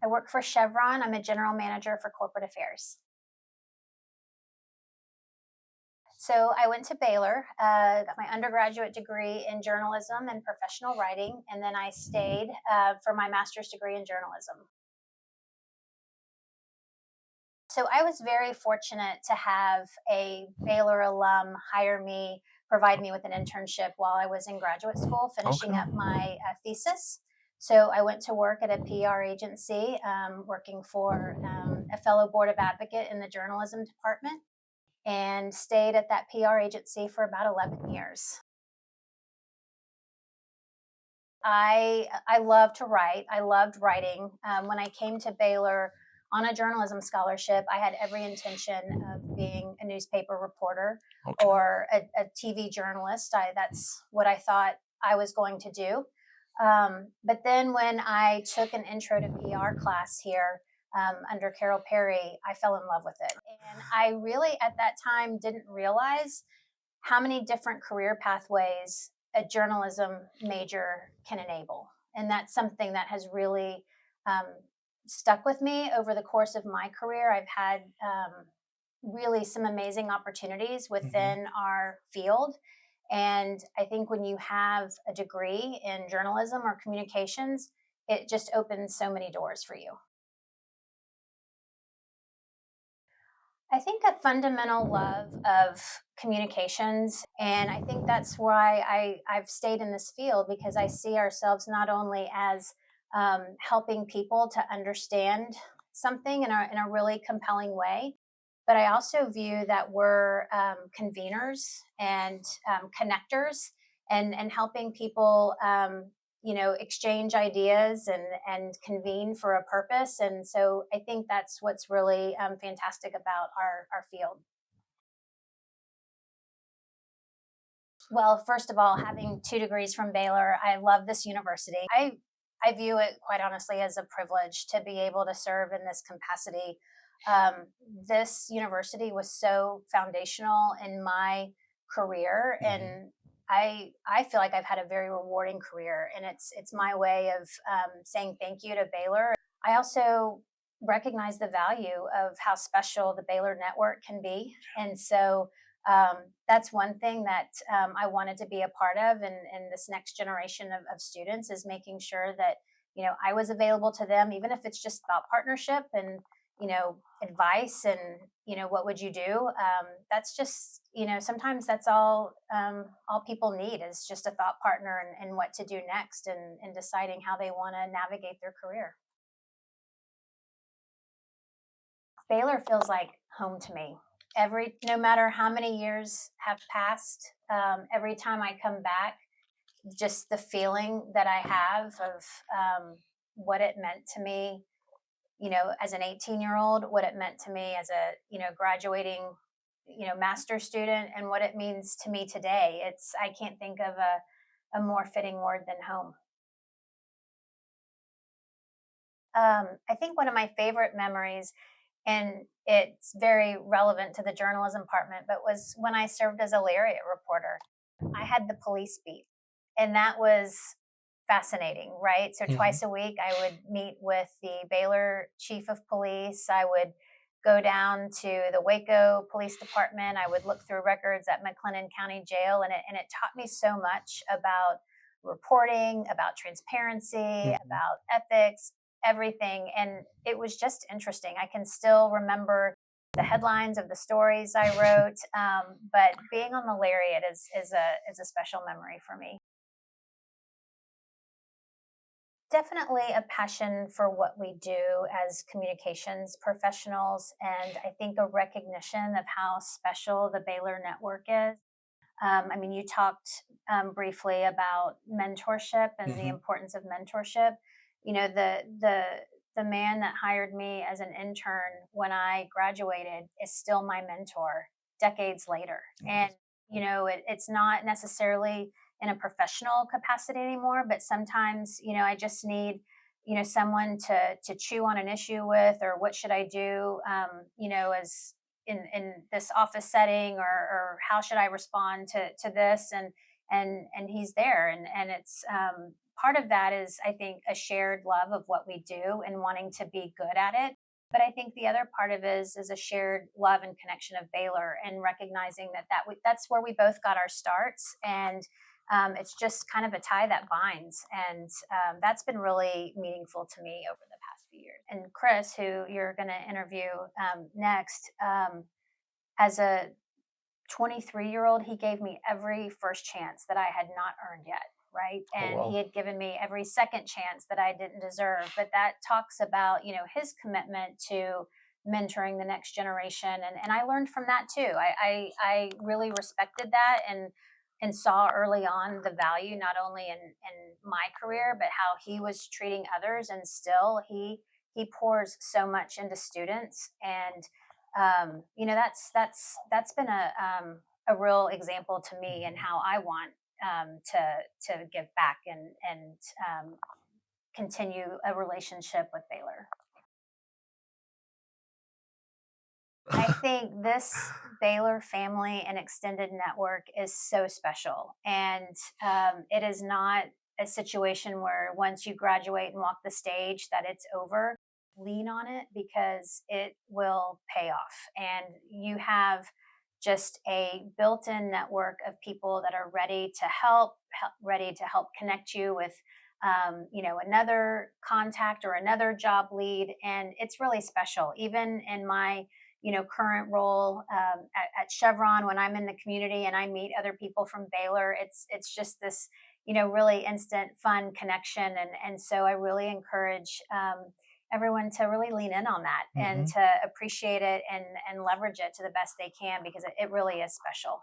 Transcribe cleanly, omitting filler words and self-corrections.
I work for Chevron. I'm a general manager for corporate affairs. So I went to Baylor, got my undergraduate degree in journalism and professional writing, and then I stayed for my master's degree in journalism. So I was very fortunate to have a Baylor alum hire me, provide me with an internship while I was in graduate school, finishing Okay. up my thesis. So I went to work at a PR agency, working for a fellow board of advocate in the journalism department, and stayed at that PR agency for about 11 years. I love to write. I loved writing. When I came to Baylor on a journalism scholarship, I had every intention of being a newspaper reporter Okay. or a TV journalist. That's what I thought I was going to do. But then when I took an intro to PR class here under Carol Perry, I fell in love with it. And I really, at that time, didn't realize how many different career pathways a journalism major can enable. And that's something that has really um, stuck with me over the course of my career. I've had really some amazing opportunities Hmm. within our field. And I think when you have a degree in journalism or communications, it just opens so many doors for you. I think a fundamental love of communications. And I think that's why I've stayed in this field because I see ourselves not only as helping people to understand something in a really compelling way, but I also view that we're conveners and connectors and helping people exchange ideas and convene for a purpose. And so I think that's what's really fantastic about our field. Well, first of all, having 2 degrees from Baylor, I love this university. I view it quite honestly as a privilege to be able to serve in this capacity. This university was so foundational in my career, Hmm. and I feel like I've had a very rewarding career, and it's my way of saying thank you to Baylor. I also recognize the value of how special the Baylor network can be, and so that's one thing that I wanted to be a part of, and this next generation of students is making sure that I was available to them, even if it's just thought partnership and advice and what would you do. That's just sometimes that's all people need is just a thought partner and what to do next and deciding how they want to navigate their career. Baylor feels like home to me. No matter how many years have passed, every time I come back, just the feeling that I have of what it meant to me, as an 18-year-old, what it meant to me as a, graduating, master student, and what it means to me today. I can't think of a more fitting word than home. I think one of my favorite memories, and it's very relevant to the journalism department, but was when I served as a Lariat reporter. I had the police beat, and that was fascinating, right? So Hmm. twice a week, I would meet with the Baylor chief of police. I would go down to the Waco Police Department. I would look through records at McLennan County Jail, and it taught me so much about reporting, about transparency, Hmm. about ethics, everything. And it was just interesting. I can still remember the headlines of the stories I wrote, but being on the Lariat is a special memory for me. Definitely a passion for what we do as communications professionals, and I think a recognition of how special the Baylor network is. I mean, you talked briefly about mentorship and the Hmm. importance of mentorship. The man that hired me as an intern when I graduated is still my mentor decades later, and it's not necessarily in a professional capacity anymore, but sometimes I just need someone to chew on an issue with, or what should I do, as in this office setting, or how should I respond to this, and he's there, and it's part of that is, I think, a shared love of what we do and wanting to be good at it. But I think the other part of it is a shared love and connection of Baylor, and recognizing that's where we both got our starts, and it's just kind of a tie that binds, and that's been really meaningful to me over the past few years. And Chris, who you're going to interview next, as a 23-year-old, he gave me every first chance that I had not earned yet. Right. Oh, And he wow. had given me every second chance that I didn't deserve. But that talks about, his commitment to mentoring the next generation. And I learned from that too. I really respected that, and saw early on the value, not only in my career, but how he was treating others. And still he pours so much into students. And that's been a real example to me, and how I want to give back, and continue a relationship with Baylor. I think this Baylor family and extended network is so special, and it is not a situation where once you graduate and walk the stage that it's over. Lean on it, because it will pay off, and you have just a built-in network of people that are ready to ready to help connect you with another contact or another job lead. And it's really special, even in my current role at Chevron. When I'm in the community and I meet other people from Baylor, it's just this really instant fun connection. And so I really encourage everyone to really lean in on that, and Hmm. to appreciate it, and leverage it to the best they can, because it really is special.